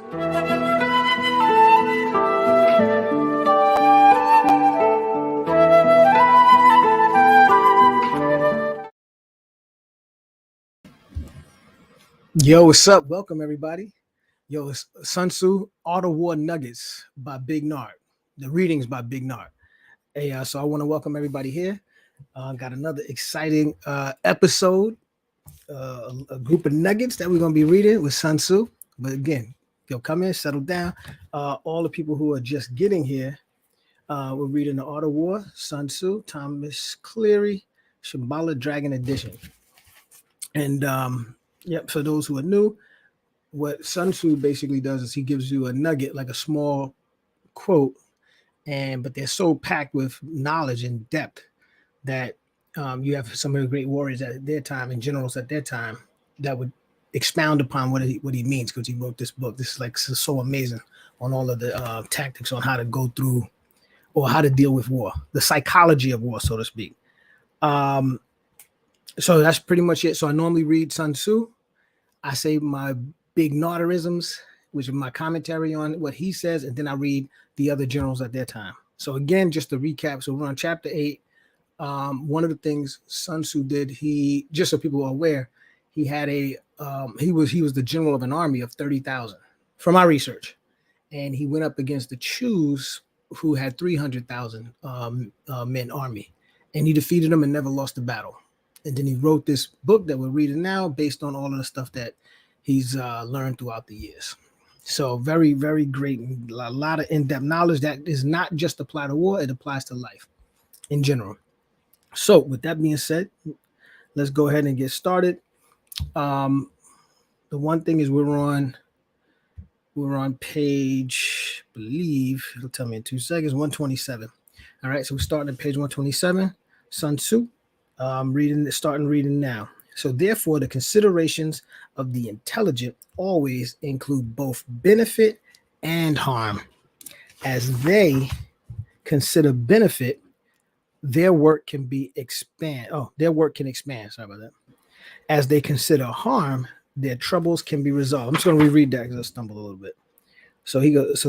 Yo, what's up? Welcome, everybody. Yo, it's Sun Tzu, Art of War Nuggets by Big Nard. The readings by Big Nard. Hey, so I want to welcome everybody here. Got another exciting episode, a group of nuggets that we're going to be reading with Sun Tzu. But again, yo, come in, settle down. All the people who are just getting here, we're reading The Art of War, Sun Tzu, Thomas Cleary, Shambhala Dragon Edition. And yep, for those who are new, what Sun Tzu basically does is he gives you a nugget, like a small quote, but they're so packed with knowledge and depth that you have some of the great warriors at their time and generals at their time that would expound upon what he means, because he wrote this book. This is like so amazing on all of the tactics on how to go through or how to deal with war, the psychology of war, so to speak. So that's pretty much it. So I normally read Sun Tzu. I say my big Narderisms, which is my commentary on what he says, and then I read the other generals at their time. So again, just to recap, so we're on chapter 8. One of the things Sun Tzu did, he, just so people are aware, he had he was the general of an army of 30,000 from my research, and he went up against the Chus, who had 300,000 men army, and he defeated them and never lost the battle. And then he wrote this book that we're reading now based on all of the stuff that he's learned throughout the years. So very, very great. A lot of in-depth knowledge that is not just applied to war, it applies to life in general. So with that being said, let's go ahead and get started. The one thing is we're on page, I believe, it'll tell me in 2 seconds, 127. All right, so we're starting at page 127, Sun Tzu. Starting reading now. So therefore, the considerations of the intelligent always include both benefit and harm. As they consider benefit, their work can expand. Sorry about that. As they consider harm, their troubles can be resolved. I'm just going to reread that because I stumbled a little bit. So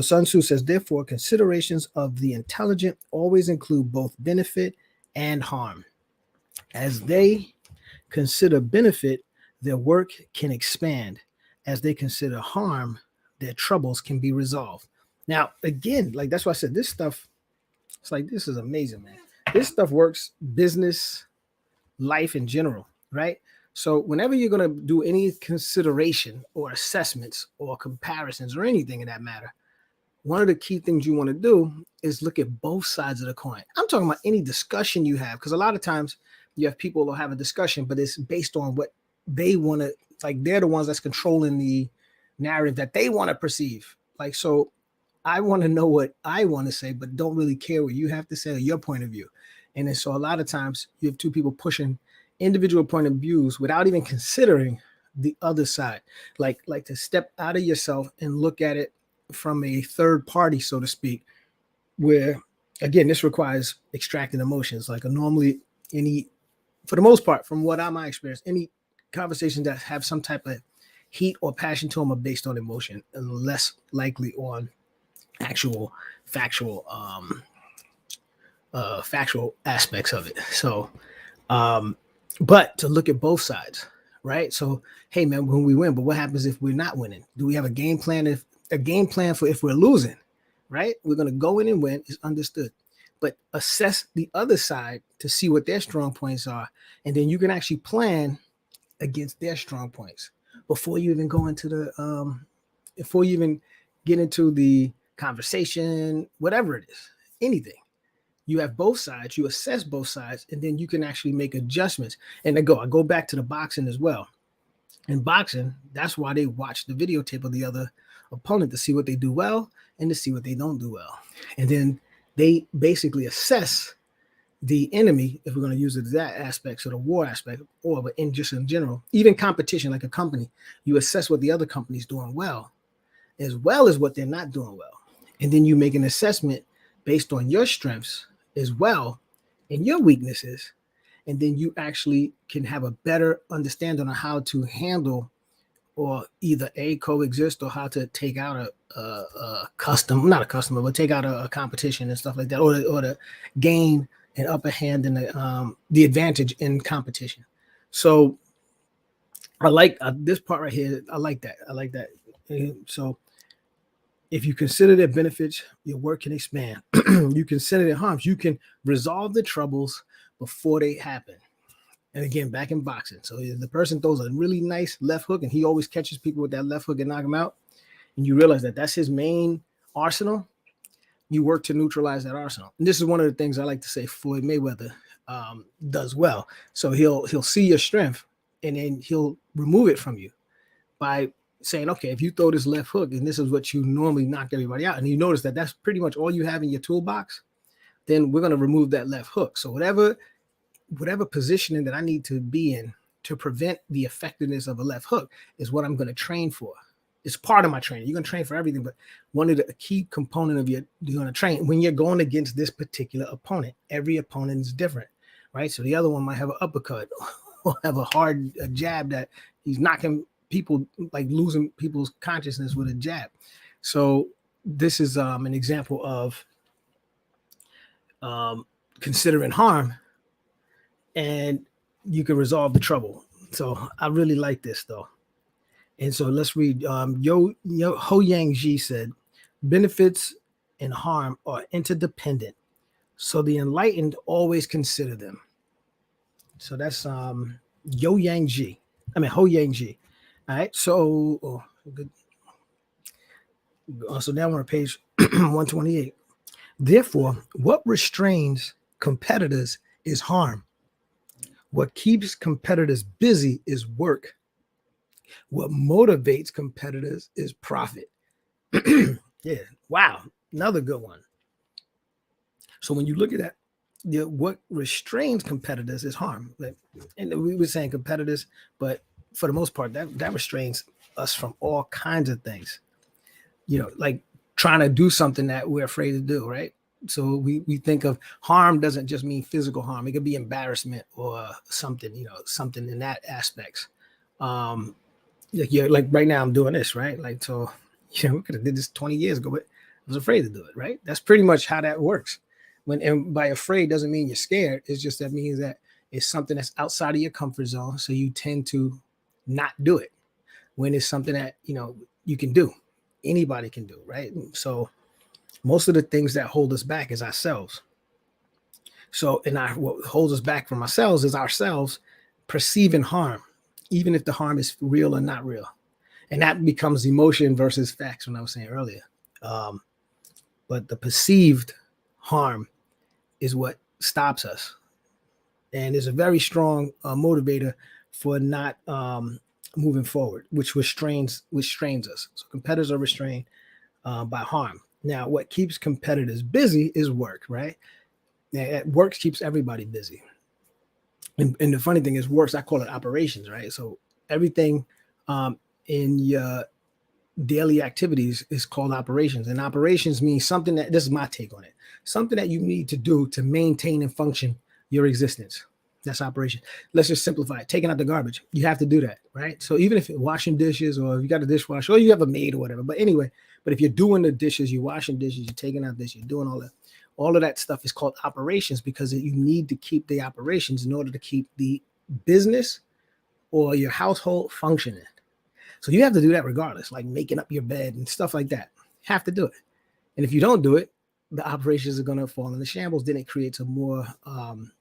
Sun Tzu says, therefore, considerations of the intelligent always include both benefit and harm. As they consider benefit, their work can expand. As they consider harm, their troubles can be resolved. Now, again, like that's why I said this stuff, it's like, this is amazing, man. This stuff works business, life in general, right? So whenever you're going to do any consideration or assessments or comparisons or anything in that matter, one of the key things you want to do is look at both sides of the coin. I'm talking about any discussion you have, because a lot of times you have people who have a discussion, but it's based on what they want to, like they're the ones that's controlling the narrative that they want to perceive. Like, so I want to know what I want to say, but don't really care what you have to say or your point of view. And then so a lot of times you have two people pushing individual point of views without even considering the other side, like to step out of yourself and look at it from a third party, so to speak, where again, this requires extracting emotions. Like normally for the most part, from what my experience, any conversations that have some type of heat or passion to them are based on emotion and less likely on actual factual aspects of it. So, but to look at both sides, right? So, hey man, when we win, but what happens if we're not winning? Do we have a game plan? For if we're losing, right? We're going to go in and win is understood. But assess the other side to see what their strong points are. And then you can actually plan against their strong points before you even go into before you even get into the conversation, whatever it is, anything. You have both sides, you assess both sides, and then you can actually make adjustments. And I go back to the boxing as well. In boxing, that's why they watch the videotape of the other opponent to see what they do well and to see what they don't do well. And then they basically assess the enemy, if we're going to use it as that aspect, so the war aspect, but in general, even competition, like a company, you assess what the other company is doing well as what they're not doing well. And then you make an assessment based on your strengths as well and your weaknesses. And then you actually can have a better understanding on how to handle or either A, coexist, or how to take out not a customer, but take out a competition and stuff like that, or to gain an upper hand in the advantage in competition. So I like this part right here. I like that. So if you consider their benefits, your work can expand. You consider their harms, you can resolve the troubles before they happen. And again, back in boxing. So if the person throws a really nice left hook and he always catches people with that left hook and knock them out, and you realize that that's his main arsenal, you work to neutralize that arsenal. And this is one of the things I like to say Floyd Mayweather does well. So he'll see your strength and then he'll remove it from you by saying, okay, if you throw this left hook and this is what you normally knock everybody out, and you notice that that's pretty much all you have in your toolbox, then we're going to remove that left hook. So whatever positioning that I need to be in to prevent the effectiveness of a left hook is what I'm going to train for. It's part of my training. You're going to train for everything, but one of the key component of you're going to train when you're going against this particular opponent. Every opponent is different, right? So the other one might have an uppercut or have a hard jab that he's knocking people, like losing people's consciousness with a jab. So this is an example of considering harm, and you can resolve the trouble. So I really like this though. And so let's read. Ho Yang Ji said, benefits and harm are interdependent, so the enlightened always consider them. So that's Ho Yang Ji. All right. So good. So now we're on page 128. Therefore, what restrains competitors is harm. What keeps competitors busy is work. What motivates competitors is profit. Yeah. Wow. Another good one. So when you look at that, what restrains competitors is harm. And we were saying competitors, but for the most part, that restrains us from all kinds of things. Like trying to do something that we're afraid to do, right? So we think of harm doesn't just mean physical harm. It could be embarrassment or something, something in that aspects. Like right now I'm doing this, right? Like, so, we could have did this 20 years ago, but I was afraid to do it, right? That's pretty much how that works. And by afraid doesn't mean you're scared. It's just that means that it's something that's outside of your comfort zone. So you tend to not do it when it's something that, you can do. Anybody can do, right? So most of the things that hold us back is ourselves. So, what holds us back from ourselves is ourselves perceiving harm, even if the harm is real or not real. And that becomes emotion versus facts, when I was saying earlier. But the perceived harm is what stops us. And is a very strong motivator for not moving forward, which restrains us. So competitors are restrained by harm. Now, what keeps competitors busy is work, right? Now, work keeps everybody busy. And the funny thing is, works, I call it operations, right? So everything in your daily activities is called operations. And operations means something that, this is my take on it, something that you need to do to maintain and function your existence. That's operation. Let's just simplify it. Taking out the garbage. You have to do that, right? So even if you're washing dishes, or if you got a dishwasher, or you have a maid or whatever, but anyway, but if you're doing the dishes, you're washing dishes, you're taking out dishes, you're doing all of that stuff is called operations, because you need to keep the operations in order to keep the business or your household functioning. So you have to do that regardless, like making up your bed and stuff like that. You have to do it. And if you don't do it, the operations are going to fall into shambles. Then it creates a more, I'm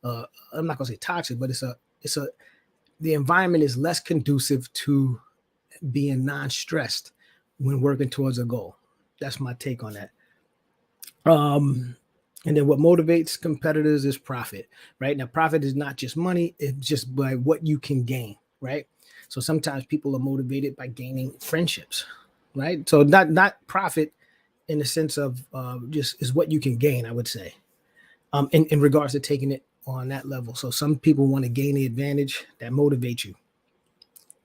not going to say toxic, but the environment is less conducive to being non-stressed when working towards a goal. That's my take on that. And then what motivates competitors is profit, right? Now, profit is not just money. It's just by what you can gain, right? So sometimes people are motivated by gaining friendships, right? So not profit in the sense of just is what you can gain, I would say, in regards to taking it on that level. So some people want to gain the advantage that motivates you,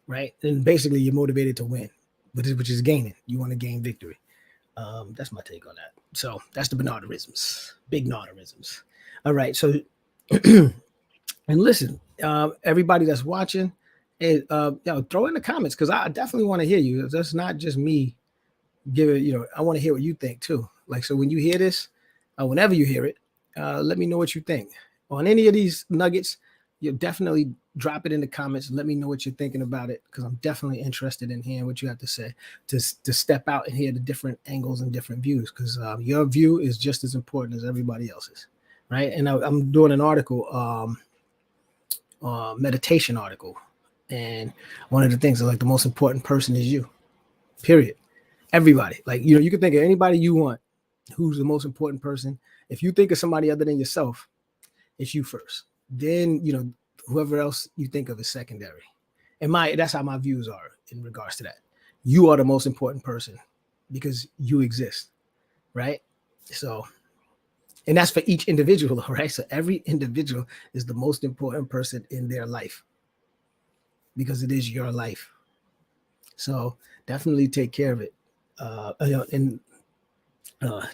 right? And basically you're motivated to win, which is gaining. You want to gain victory. That's my take on that. So that's the Bernarderisms, big Narderisms. All right. So, and listen, everybody that's watching, Hey, throw in the comments because I definitely want to hear you. That's not just me. Give it, I want to hear what you think too. Like, so when you hear this, whenever you hear it, let me know what you think on any of these nuggets. You definitely drop it in the comments. Let me know what you're thinking about it because I'm definitely interested in hearing what you have to say to step out and hear the different angles and different views because your view is just as important as everybody else's, right? And I'm doing an article, meditation article, and one of the things is like the most important person is you. Period. Everybody, like you can think of anybody you want who's the most important person. If you think of somebody other than yourself, it's you first. Then whoever else you think of is secondary. And that's how my views are in regards to that. You are the most important person because you exist, right? So, and that's for each individual, right? So every individual is the most important person in their life because it is your life. So definitely take care of it. And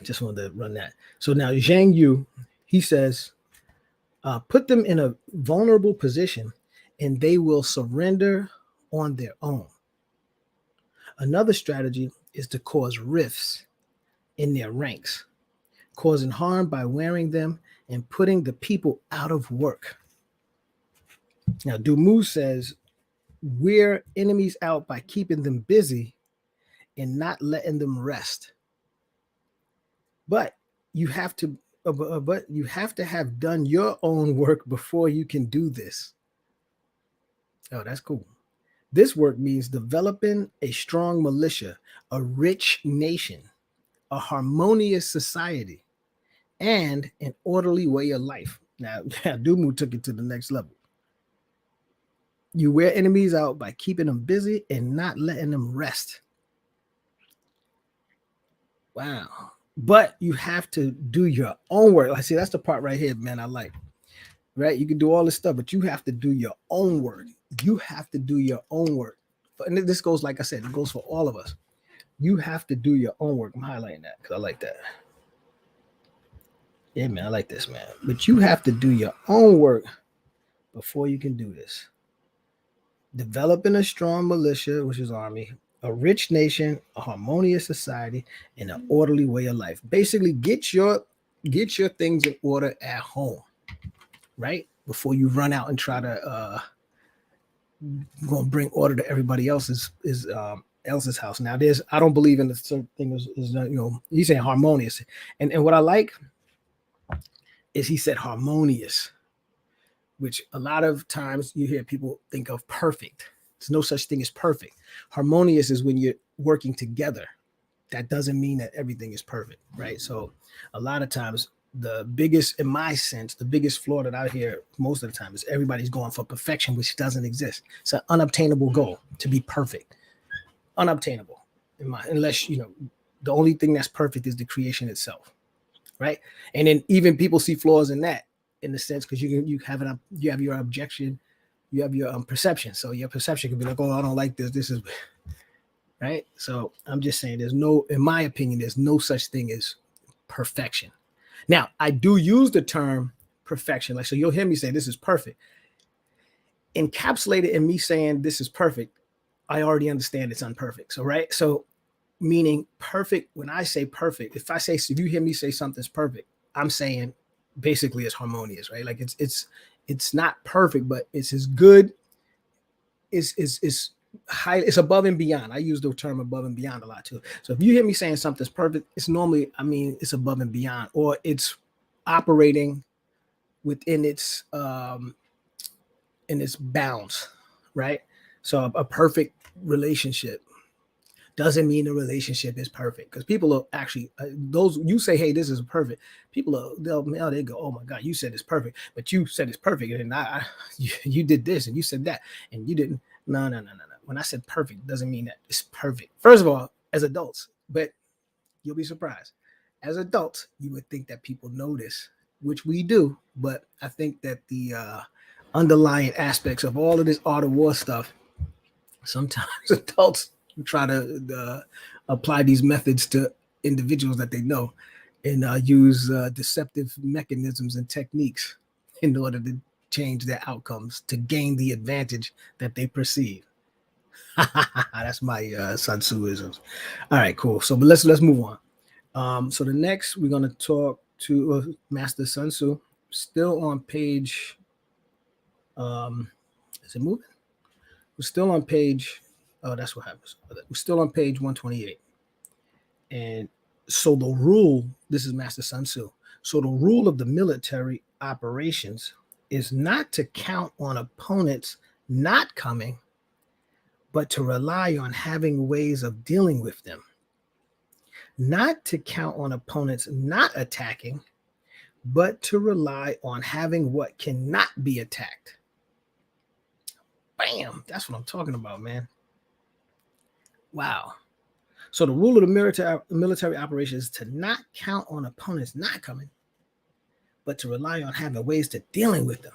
just wanted to run that. So now Zhang Yu, he says, put them in a vulnerable position and they will surrender on their own. Another strategy is to cause rifts in their ranks, causing harm by wearing them and putting the people out of work. Now, Dumu says, wear enemies out by keeping them busy and not letting them rest. But you have to have done your own work before you can do this. Oh, that's cool. This work means developing a strong militia, a rich nation, a harmonious society, and an orderly way of life. Now, Dumu took it to the next level. You wear enemies out by keeping them busy and not letting them rest. Wow. But you have to do your own work. I see that's the part right here, man. I like. Right? You can do all this stuff, but you have to do your own work. You have to do your own work. And this goes, like I said, it goes for all of us. You have to do your own work. I'm highlighting that because I like that. Yeah, man, I like this, man. But you have to do your own work before you can do this. Developing a strong militia, which is army, a rich nation, a harmonious society, and an orderly way of life. Basically, get your things in order at home, right? Before you run out and try to go and bring order to everybody else's house. Now, I don't believe in the certain thing is he's saying harmonious, and what I like is he said harmonious, which a lot of times you hear people think of perfect. There's no such thing as perfect. Harmonious is when you're working together. That doesn't mean that everything is perfect, right? So a lot of times the biggest flaw that I hear most of the time is everybody's going for perfection, which doesn't exist. It's an unobtainable goal to be perfect. Unobtainable, unless the only thing that's perfect is the creation itself, right? And then even people see flaws in that, in the sense because you have your objection, you have your perception. So your perception can be like, oh, I don't like this. This is right. So I'm just saying, in my opinion, there's no such thing as perfection. Now, I do use the term perfection. Like, so you'll hear me say this is perfect. Encapsulated in me saying this is perfect, I already understand it's imperfect. So, right. So meaning perfect, when I say perfect, if you hear me say something's perfect, I'm saying basically it's harmonious, right? Like it's not perfect, but it's as good, is high, it's above and beyond. I use the term above and beyond a lot too. So if you hear me saying something's perfect, it's normally, it's above and beyond, or it's operating within its in its bounds, right? So a perfect relationship doesn't mean the relationship is perfect, because people are actually those you say, hey, this is perfect. People they go, oh my God, you said it's perfect, but you said it's perfect, and you did this and you said that, and you didn't. No. When I said perfect, doesn't mean that it's perfect. First of all, as adults, but you'll be surprised. As adults, you would think that people know this, which we do, but I think that the underlying aspects of all of this art of war stuff, sometimes adults try to apply these methods to individuals that they know, and use deceptive mechanisms and techniques in order to change their outcomes to gain the advantage that they perceive. That's my Sun Tzuisms. All right, cool. So, but let's move on. So the next we're going to talk to Master Sun Tzu, still on page. Is it moving? We're still on page. Oh, that's what happens. We're still on page 128. And so the rule, this is Master Sun Tzu. So the rule of the military operations is not to count on opponents not coming, but to rely on having ways of dealing with them. Not to count on opponents not attacking, but to rely on having what cannot be attacked. Bam! That's what I'm talking about, man. Wow. So the rule of the military operations is to not count on opponents not coming, but to rely on having ways to dealing with them,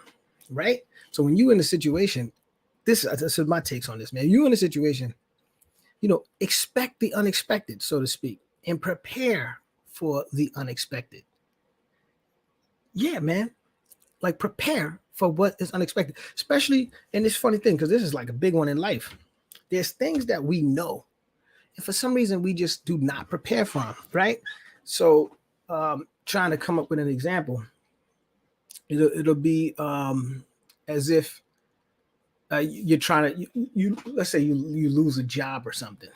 right? So when you're in a situation, this is my takes on this, man. You're in a situation, expect the unexpected, so to speak, and prepare for the unexpected. Yeah, man. Like prepare for what is unexpected, especially in this funny thing, because this is like a big one in life. There's things that we know, and for some reason we just do not prepare for them, right? So trying to come up with an example, it'll be as if you're trying to, you let's say you lose a job or something,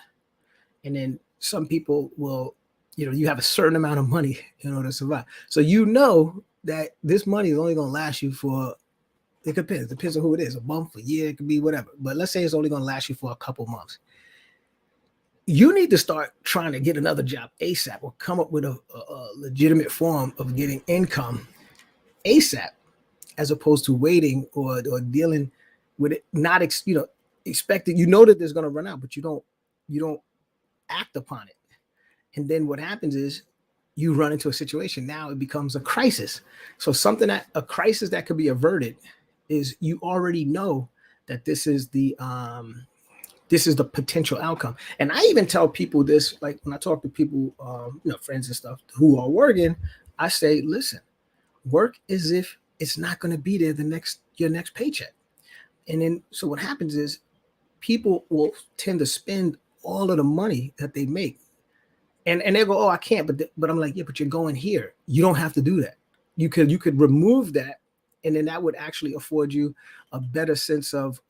and then some people will, you have a certain amount of money in order to survive. So that this money is only going to last you for, it depends on who it is, a month, a year, it could be whatever. But let's say it's only going to last you for a couple months. You need to start trying to get another job ASAP, or come up with a legitimate form of getting income ASAP, as opposed to waiting or dealing with it, not expecting. That there's going to run out, but you don't act upon it. And then what happens is you run into a situation. Now it becomes a crisis. So a crisis that could be averted is, you already know that this is the potential outcome. And I even tell people this, like when I talk to people, friends and stuff who are working, I say, listen, work as if it's not going to be there your next paycheck. And then, so what happens is people will tend to spend all of the money that they make. And they go, oh, I can't, but I'm like, yeah, but you're going here. You don't have to do that. You could remove that, and then that would actually afford you a better sense of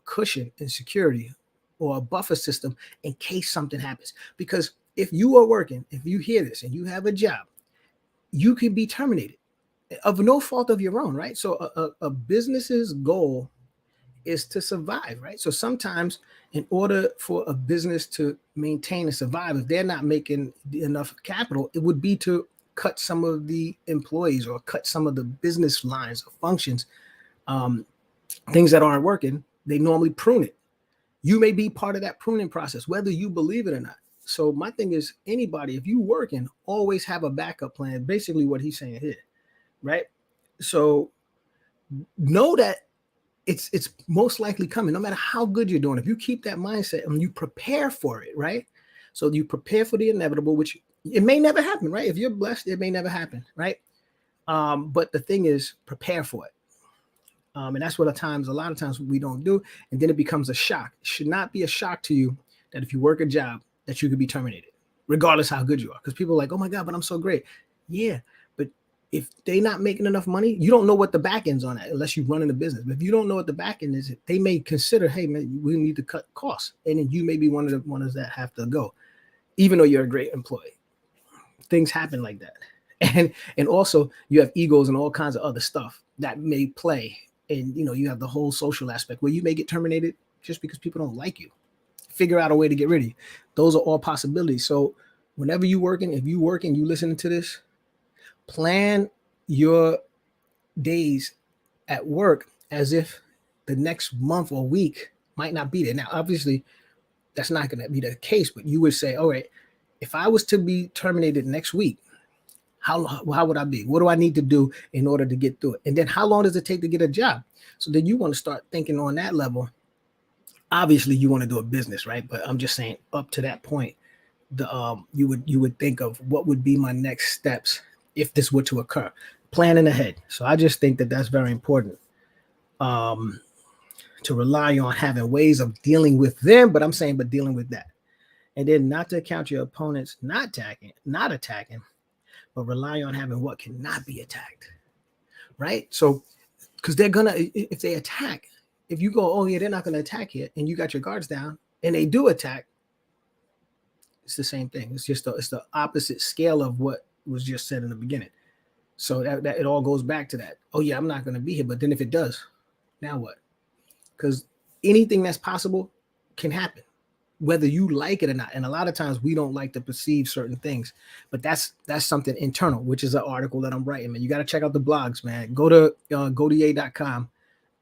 cushion and security, or a buffer system in case something happens. Because if you are working, if you hear this and you have a job, you could be terminated of no fault of your own, right? So a business's goal is to survive, right? So sometimes, in order for a business to maintain and survive, if they're not making enough capital, it would be to cut some of the employees or cut some of the business lines or functions, things that aren't working. They normally prune it. You may be part of that pruning process, whether you believe it or not. So my thing is, anybody, if you working, always have a backup plan. Basically what he's saying here, right? So know that it's most likely coming, no matter how good you're doing. If you keep that mindset and you prepare for it, right? So you prepare for the inevitable, which it may never happen, right? If you're blessed, it may never happen, right? But the thing is, prepare for it. And that's what a lot of times we don't do. And then it becomes a shock. It should not be a shock to you that if you work a job, that you could be terminated, regardless how good you are. Because people are like, oh my God, but I'm so great. Yeah, but if they're not making enough money, you don't know what the back end's on that unless you run in the business. But if you don't know what the back end is, they may consider, hey man, we need to cut costs. And then you may be one of the ones that have to go, even though you're a great employee. Things happen like that. And also you have egos and all kinds of other stuff that may play. And you have the whole social aspect where you may get terminated just because people don't like you. Figure out a way to get rid of you. Those are all possibilities. So whenever you're working, if you work and you listening to this, plan your days at work as if the next month or week might not be there. Now, obviously, that's not going to be the case, but you would say, all right, if I was to be terminated next week, how would I be? What do I need to do in order to get through it? And then how long does it take to get a job? So then you want to start thinking on that level. Obviously, you want to do a business, right? But I'm just saying, up to that point, you would think of what would be my next steps if this were to occur, planning ahead. So I just think that that's very important. to rely on having ways of dealing with them, but I'm saying, but dealing with that. And then not to count your opponents not attacking, but rely on having what cannot be attacked, right? So, because they're gonna, if they attack, if you go, oh yeah, they're not gonna attack it, and you got your guards down, and they do attack, it's the same thing. It's just it's the opposite scale of what was just said in the beginning. So that it all goes back to that. Oh yeah, I'm not gonna be here, but then if it does, now what? Because anything that's possible can happen, whether you like it or not. And a lot of times we don't like to perceive certain things, but that's something internal, which is an article that I'm writing, man. You got to check out the blogs, man. Go to gotier.com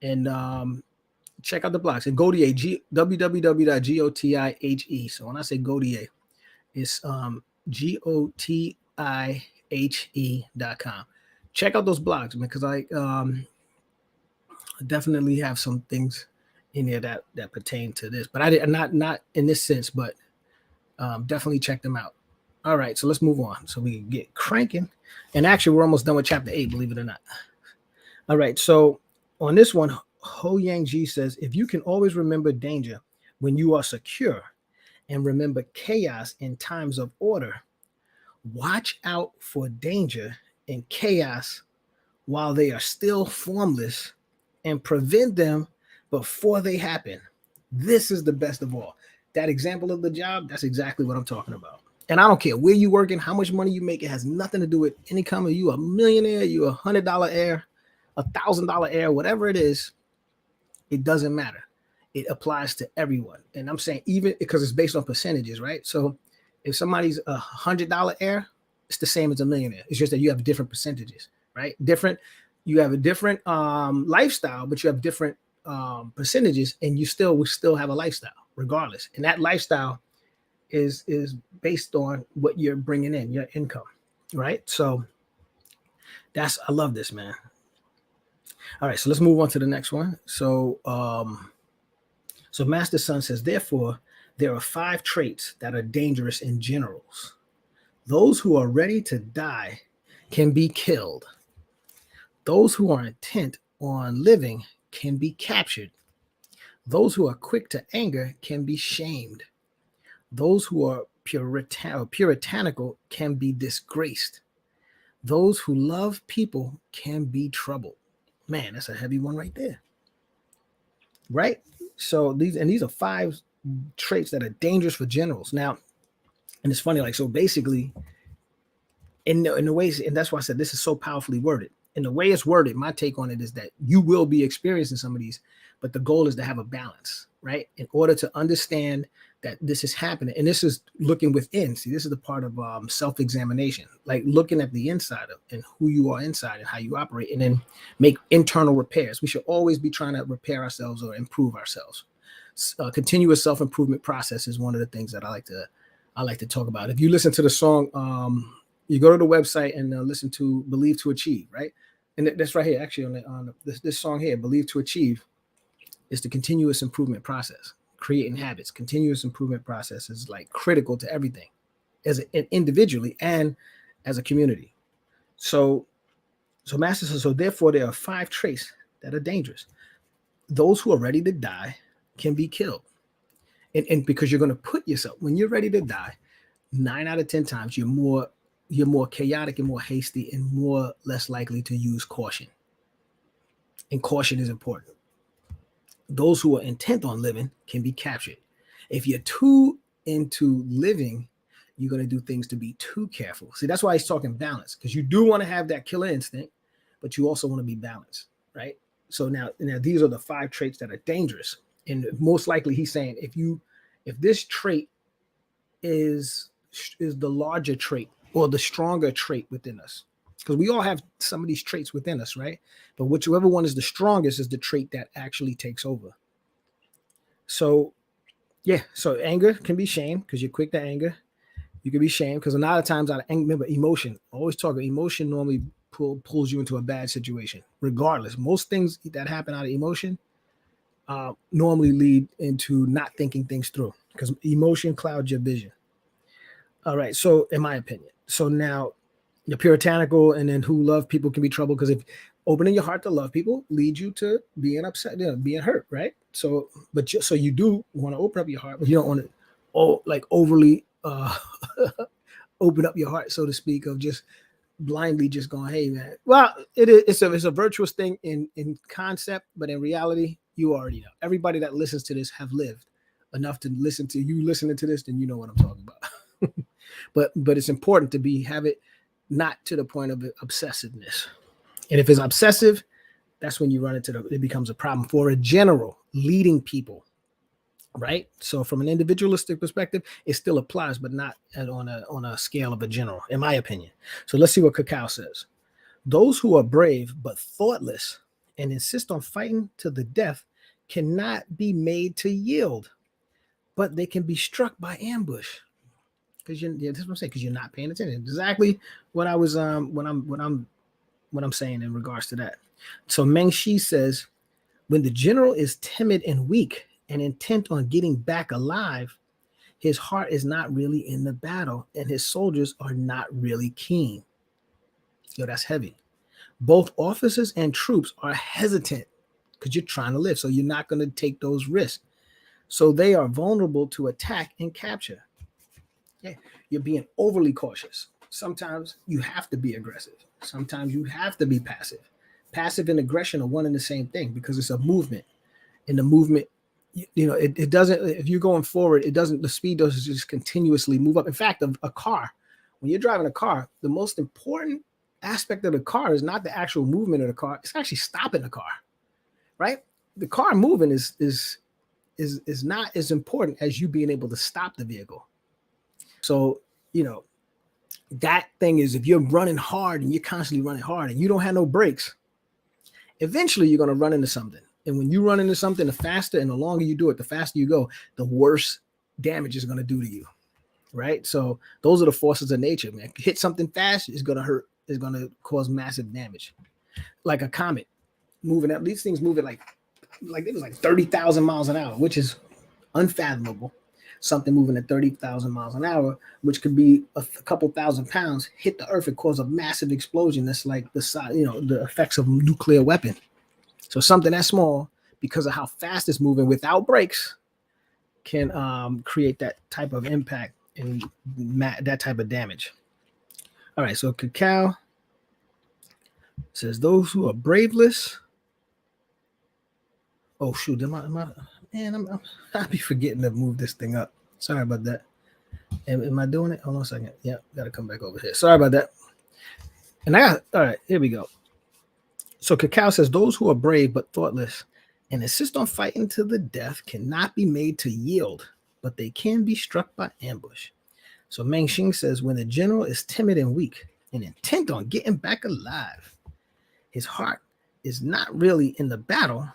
and check out the blogs. And Gotier, www.gotihe. So when I say Gotier, it's gotihe.com. Check out those blogs, man, because I definitely have some things in there that pertain to this, but I did not in this sense, but definitely check them out. All right, so let's move on so we can get cranking. And actually, we're almost done with chapter 8, believe it or not. All right, so on this one, Ho Yang Ji says, if you can always remember danger when you are secure and remember chaos in times of order, watch out for danger and chaos while they are still formless and prevent them before they happen. This is the best of all. That example of the job, that's exactly what I'm talking about. And I don't care where you working, how much money you make. It has nothing to do with income. Are you a millionaire? You $100 heir, $1,000 heir, whatever it is, it doesn't matter. It applies to everyone. And I'm saying even because it's based on percentages, right? So if somebody's $100 heir, it's the same as a millionaire. It's just that you have different percentages, right? You have a different lifestyle, but you have different percentages, and you will still have a lifestyle regardless. And that lifestyle is based on what you're bringing in, your income, right? So I love this, man. All right, so let's move on to the next one. So so Master Sun says, therefore, there are 5 traits that are dangerous in generals. Those who are ready to die can be killed. Those who are intent on living can be captured. Those who are quick to anger can be shamed. Those who are puritanical can be disgraced. Those who love people can be troubled. Man, that's a heavy one right there. Right? So these are 5 traits that are dangerous for generals. Now, and it's funny, like, so basically, in the ways, and that's why I said this is so powerfully worded. In the way it's worded, my take on it is that you will be experiencing some of these, but the goal is to have a balance, right? In order to understand that this is happening, and this is looking within. See, this is the part of self-examination, like looking at the inside of and who you are inside and how you operate, and then make internal repairs. We should always be trying to repair ourselves or improve ourselves. Continuous self-improvement process is one of the things that I like to talk about. If you listen to the song, you go to the website and listen to Believe to Achieve, right? And that's right here, actually, on this song here, Believe to Achieve, is the continuous improvement process. Creating habits, continuous improvement process is like critical to everything, as individually and as a community. So Master says, so therefore there are 5 traits that are dangerous. Those who are ready to die can be killed. And because you're going to put yourself, when you're ready to die, 9 out of 10 times you're more chaotic and more hasty and less likely to use caution. And caution is important. Those who are intent on living can be captured. If you're too into living, you're going to do things to be too careful. See, that's why he's talking balance, because you do want to have that killer instinct, but you also want to be balanced, right? So now these are the 5 traits that are dangerous. And most likely he's saying if this trait is the larger trait or the stronger trait within us, because we all have some of these traits within us, right? But whichever one is the strongest is the trait that actually takes over. So, yeah. So anger can be shame because you're quick to anger. You can be shamed because a lot of times out of anger, remember, emotion. Always talk. Emotion normally pulls you into a bad situation. Regardless, most things that happen out of emotion normally lead into not thinking things through because emotion clouds your vision. All right. So, in my opinion, so now. The puritanical and then who love people can be trouble because if opening your heart to love people leads you to being upset, being hurt, right? So, so you do want to open up your heart, but you don't want to, like overly open up your heart, so to speak, of just blindly just going, hey man. Well, it's a virtuous thing in concept, but in reality, you already know. Everybody that listens to this have lived enough to listen to you listening to this, then you know what I'm talking about. but it's important to have it not to the point of obsessiveness. And if it's obsessive, that's when you run into it becomes a problem for a general leading people, right? So from an individualistic perspective, it still applies, but not on a scale of a general, in my opinion. So let's see what Cacao says. Those who are brave but thoughtless and insist on fighting to the death cannot be made to yield, but they can be struck by ambush. Because that's what I'm saying. Because you're not paying attention. Exactly what I was what I'm saying in regards to that. So Meng Shi says, when the general is timid and weak and intent on getting back alive, his heart is not really in the battle, and his soldiers are not really keen. Yo, that's heavy. Both officers and troops are hesitant because you're trying to live, so you're not going to take those risks. So they are vulnerable to attack and capture. Yeah, you're being overly cautious. Sometimes you have to be aggressive. Sometimes you have to be passive. Passive and aggression are one and the same thing because it's a movement. In the movement, it doesn't, if you're going forward, the speed doesn't just continuously move up. In fact, a car, when you're driving a car, the most important aspect of the car is not the actual movement of the car. It's actually stopping the car, right? The car moving is not as important as you being able to stop the vehicle. So, that thing is, if you're running hard and you're constantly running hard and you don't have no brakes, eventually you're going to run into something. And when you run into something, the faster and the longer you do it, the faster you go, the worse damage is going to do to you, right? So those are the forces of nature, man. Hit something fast, it's going to hurt. It's going to cause massive damage. Like a comet moving up. These things move at like it was like 30,000 miles an hour, which is unfathomable. Something moving at 30,000 miles an hour, which could be a couple thousand pounds, hit the earth and cause a massive explosion. That's like the size, the effects of a nuclear weapon. So something that small, because of how fast it's moving without brakes, can create that type of impact and that type of damage. All right, so Cacao says those who are braveless. Oh shoot, I'll be forgetting to move this thing up. Sorry about that. Am I doing it? Hold on a second. Yeah, got to come back over here. Sorry about that. And all right, here we go. So Cacao says those who are brave but thoughtless and insist on fighting to the death cannot be made to yield, but they can be struck by ambush. So Meng Xing says when the general is timid and weak and intent on getting back alive, his heart is not really in the battle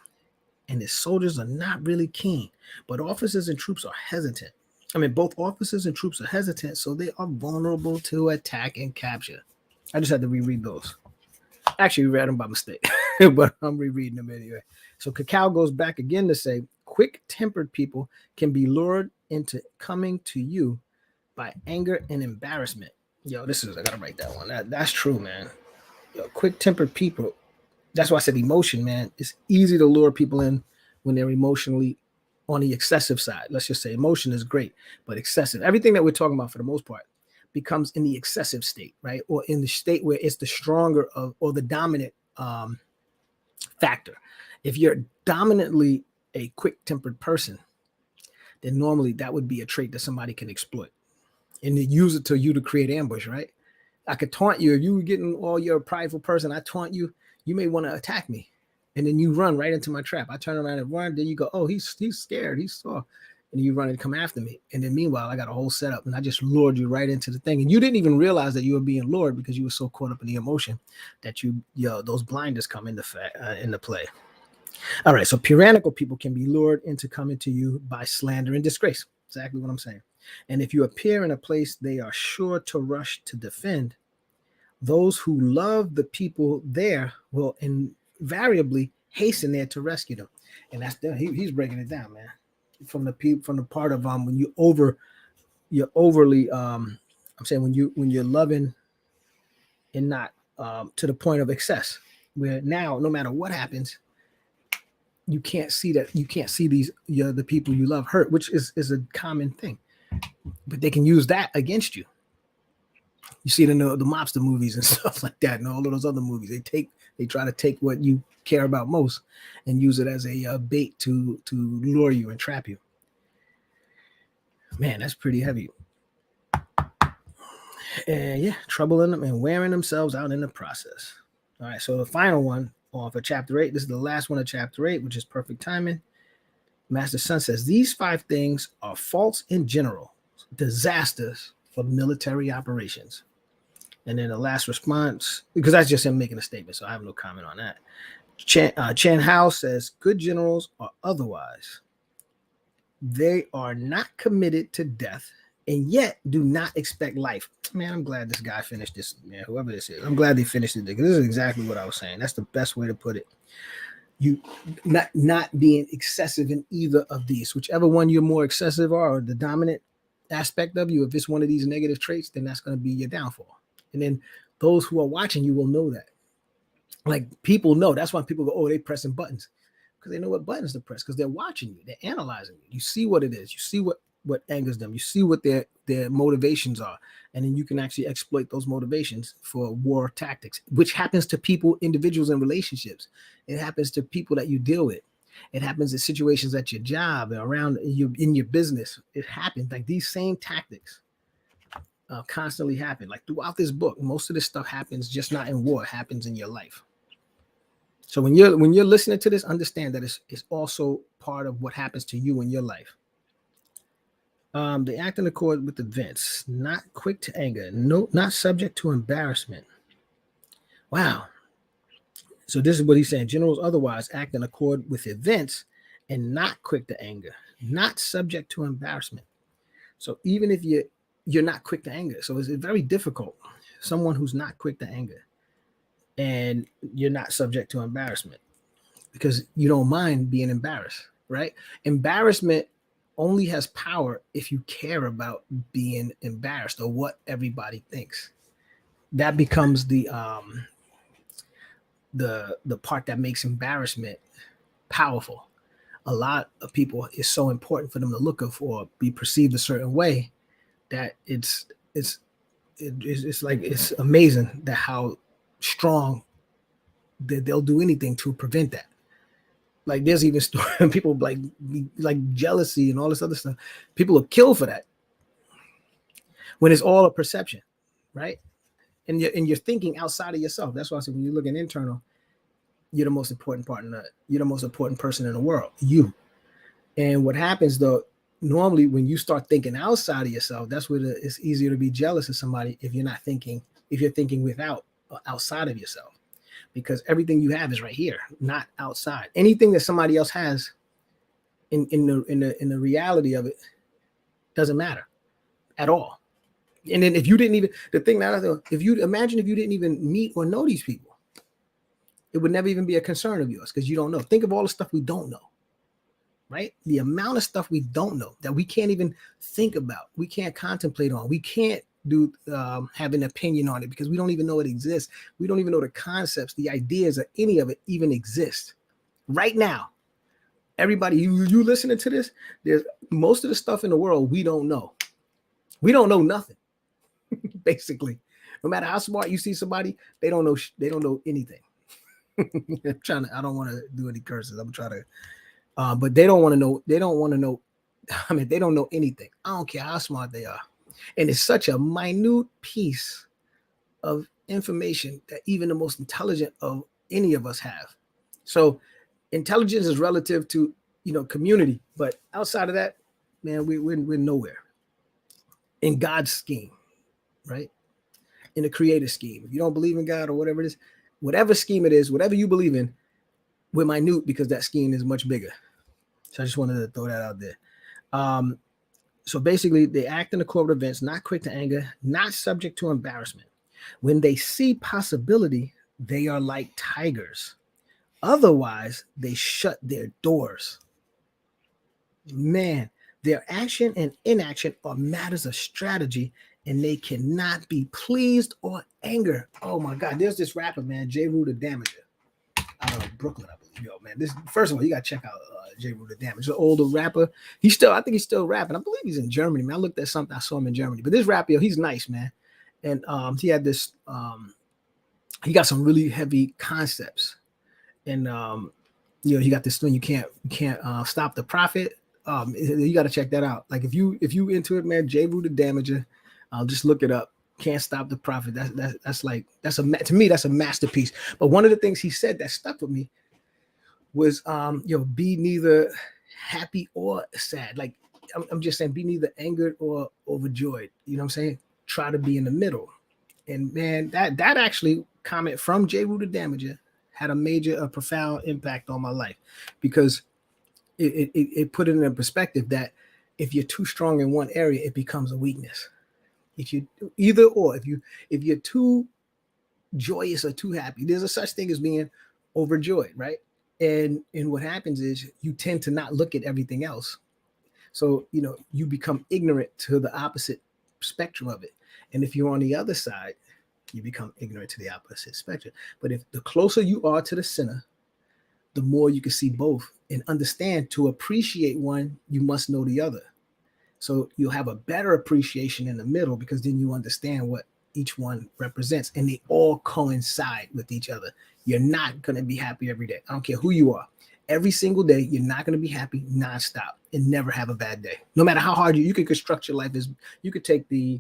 and his soldiers are not really keen, but officers and troops are hesitant. Both officers and troops are hesitant, so they are vulnerable to attack and capture. I just had to reread those. Actually, read them by mistake, but I'm rereading them anyway. So Cacao goes back again to say, quick-tempered people can be lured into coming to you by anger and embarrassment. I gotta write that one. That's true, man. Quick-tempered people. That's why I said emotion, man. It's easy to lure people in when they're emotionally on the excessive side. Let's just say emotion is great, but excessive. Everything that we're talking about for the most part becomes in the excessive state, right? Or in the state where it's the stronger or the dominant factor. If you're dominantly a quick-tempered person, then normally that would be a trait that somebody can exploit and to use it to you to create ambush, right? I could taunt you. If you were getting all your prideful person, I taunt you, you may want to attack me. And then you run right into my trap. I turn around and run. Then you go, oh, he's scared. He's soft. And you run and come after me. And then meanwhile, I got a whole setup and I just lured you right into the thing. And you didn't even realize that you were being lured because you were so caught up in the emotion that those blinders come into play. All right. So tyrannical people can be lured into coming to you by slander and disgrace. Exactly what I'm saying. And if you appear in a place they are sure to rush to defend, those who love the people there will invariably hasten there to rescue them. And that's he's breaking it down, man. From the part of when you're overly I'm saying when you're loving and not to the point of excess. where now no matter what happens, you can't see that, you can't see these the people you love hurt, which is a common thing. But they can use that against you. You see it in the mobster movies and stuff like that, and all of those other movies. They try to take what you care about most and use it as a bait to lure you and trap you. Man, that's pretty heavy. And yeah, troubling them and wearing themselves out in the process. All right, so the final one for chapter 8. This is the last one of chapter 8, which is perfect timing. Master Sun says these 5 things are faults in general, disasters for military operations. And then the last response, because that's just him making a statement, so I have no comment on that. Chen Hao says, good generals or otherwise, they are not committed to death and yet do not expect life. Man, I'm glad this guy finished this. Man, whoever this is, I'm glad they finished it, because this is exactly what I was saying. That's the best way to put it. You not being excessive in either of these, whichever one you're more excessive or the dominant aspect of you. If it's one of these negative traits, then that's going to be your downfall. And then those who are watching you will know that. Like, people know. That's why people go, oh, they pressing buttons, because they know what buttons to press, because they're watching you. They're analyzing you. You see what it is. You see what angers them. You see what their motivations are. And then you can actually exploit those motivations for war tactics, which happens to people, individuals, and relationships. It happens to people that you deal with. It happens in situations at your job, around you, in your business. It happens. Like, these same tactics constantly happen. Like, throughout this book, most of this stuff happens just not in war. It happens in your life. So when you're listening to this, understand that it's also part of what happens to you in your life. They act in accord with events, not quick to anger, no, not subject to embarrassment. Wow. So this is what he's saying. Generals otherwise act in accord with events and not quick to anger, not subject to embarrassment. So even if you're not quick to anger, so it's very difficult. Someone who's not quick to anger and you're not subject to embarrassment, because you don't mind being embarrassed, right? Embarrassment only has power if you care about being embarrassed or what everybody thinks. That becomes the part that makes embarrassment powerful. A lot of people, it's so important for them to look up or be perceived a certain way that it's like, it's amazing that how strong that they'll do anything to prevent that. Like, there's even story people like jealousy and all this other stuff. People are killed for that when it's all a perception, right? And you're thinking outside of yourself. That's why I said, when you're looking internal, you're the most important you're the most important person in the world, you. And what happens though, normally when you start thinking outside of yourself, that's where it's easier to be jealous of somebody if you're thinking without or outside of yourself. Because everything you have is right here, not outside. Anything that somebody else has in the reality of it doesn't matter at all. And then if you didn't even, the thing that if you didn't even meet or know these people, it would never even be a concern of yours, because you don't know. Think of all the stuff we don't know, right? The amount of stuff we don't know that we can't even think about, we can't contemplate on, we can't have an opinion on it, because we don't even know it exists. We don't even know the concepts, the ideas, or any of it even exist. Right now, everybody, you listening to this, there's most of the stuff in the world we don't know. We don't know nothing. Basically, no matter how smart you see somebody, they don't know anything. I don't want to do any curses. I'm trying to, but they don't want to know. They don't want to know. I mean, they don't know anything. I don't care how smart they are. And it's such a minute piece of information that even the most intelligent of any of us have. So intelligence is relative to, community. But outside of that, man, we're nowhere in God's scheme, right? In the creative scheme. If you don't believe in God or whatever it is, whatever scheme it is, whatever you believe in, we're minute, because that scheme is much bigger. So I just wanted to throw that out there. So basically, they act in the core of events, not quick to anger, not subject to embarrassment. When they see possibility, they are like tigers. Otherwise, they shut their doors. Man, their action and inaction are matters of strategy, and they cannot be pleased or angered. Oh my God, there's this rapper, man, J. Rue the Damager. out of Brooklyn, I believe. Yo, man, this first of all, you gotta check out J. Rue the Damage, the older rapper. I think he's still rapping. I believe he's in Germany. Man, I looked at something, I saw him in Germany. But this rapper, yo, he's nice, man. And he had this, he got some really heavy concepts. And he got this thing, you can't stop the profit. You got to check that out. Like if you into it, man, J. Rue the Damager, just look it up. Can't stop the profit. To me, that's a masterpiece. But one of the things he said that stuck with me was, be neither happy or sad. Like I'm just saying, be neither angered or overjoyed. You know what I'm saying? Try to be in the middle. And man, that actually comment from J. Rue the Damager had a profound impact on my life, because it put it in a perspective that if you're too strong in one area, it becomes a weakness. If you're too joyous or too happy, there's a such thing as being overjoyed, right? And what happens is you tend to not look at everything else. So, you become ignorant to the opposite spectrum of it. And if you're on the other side, you become ignorant to the opposite spectrum. But if the closer you are to the center, the more you can see both and understand. To appreciate one, you must know the other. So you'll have a better appreciation in the middle, because then you understand what each one represents, and they all coincide with each other. You're not going to be happy every day. I don't care who you are. Every single day, you're not going to be happy nonstop and never have a bad day. No matter how hard you can construct your life. You could take the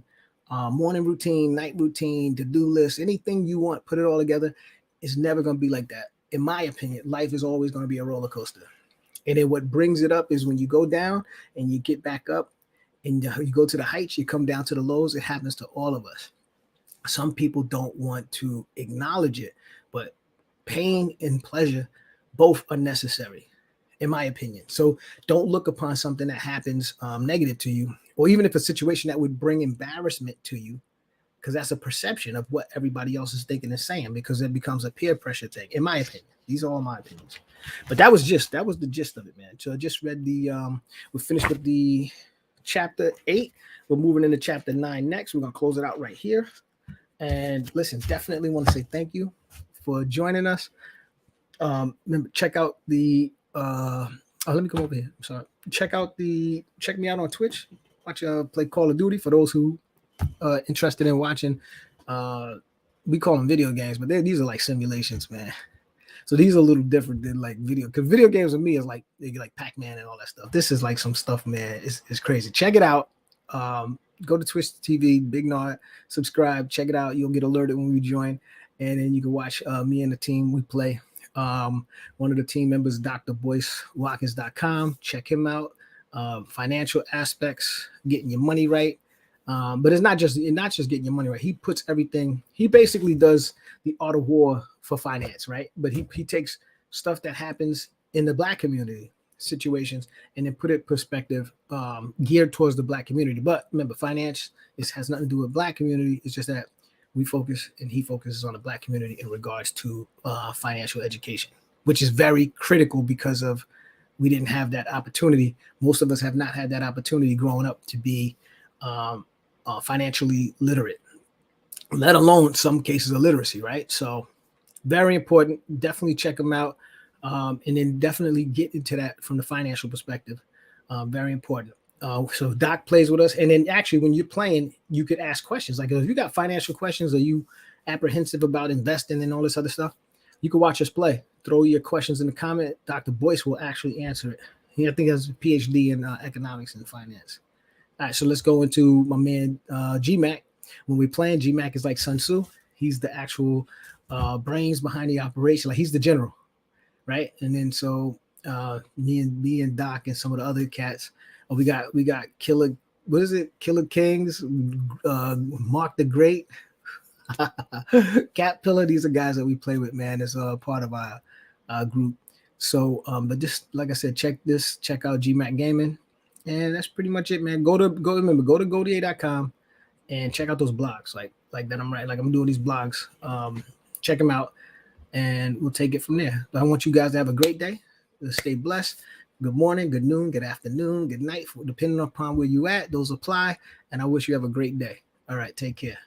morning routine, night routine, to-do list, anything you want, put it all together. It's never going to be like that. In my opinion, life is always going to be a roller coaster. And then what brings it up is when you go down and you get back up, and you go to the heights, you come down to the lows. It happens to all of us. Some people don't want to acknowledge it, but pain and pleasure both are necessary, in my opinion. So don't look upon something that happens negative to you, or even if a situation that would bring embarrassment to you, because that's a perception of what everybody else is thinking and saying, because it becomes a peer pressure thing, in my opinion. These are all my opinions. But that was the gist of it, man. So I just read we finished with the chapter 8. We're moving into chapter 9 next. We're going to close it out right here. And listen, definitely want to say thank you for joining us. Remember, check out the let me come over here. I'm sorry. Check me out on Twitch. Watch play Call of Duty for those who interested in watching. We call them video games, but these are like simulations, man. So these are a little different than like video, because video games with me is like Pac-Man and all that stuff. This is like some stuff, man. It's crazy. Check it out. Go to Twitch TV, Big Nard, subscribe, check it out. You'll get alerted when we join, and then you can watch me and the team we play. One of the team members, Dr. BoyceWatkins.com. Check him out. Financial aspects, getting your money right. But it's not just getting your money right. He puts everything. He basically does the art of war for finance, right? But he takes stuff that happens in the Black community situations and then put it in perspective, geared towards the Black community. But remember, finance has nothing to do with Black community. It's just that we focus and he focuses on the Black community in regards to financial education, which is very critical because of we didn't have that opportunity. Most of us have not had that opportunity growing up to be financially literate, let alone some cases of literacy, right? So very important. Definitely check them out. And then definitely get into that from the financial perspective. Very important. So Doc plays with us. And then actually when you're playing, you could ask questions. Like if you got financial questions, are you apprehensive about investing and all this other stuff? You can watch us play. Throw your questions in the comment. Dr. Boyce will actually answer it. He, I think, has a PhD in economics and finance. All right, so let's go into my man GMAC. When we're playing, GMAC is like Sun Tzu. He's the actual brains behind the operation. Like he's the general, right? And then so me and Doc and some of the other cats. We got Killer. What is it? Killer Kings, Mark the Great, Cat Pillar. These are guys that we play with, man. It's part of our group. So, but just like I said, check out GMAC Gaming. And that's pretty much it, man. Go to Godier.com and check out those blogs like that. I'm doing these blogs. Check them out and we'll take it from there. But I want you guys to have a great day. Stay blessed. Good morning, good noon, good afternoon, good night, depending upon where you at. Those apply. And I wish you have a great day. All right, take care.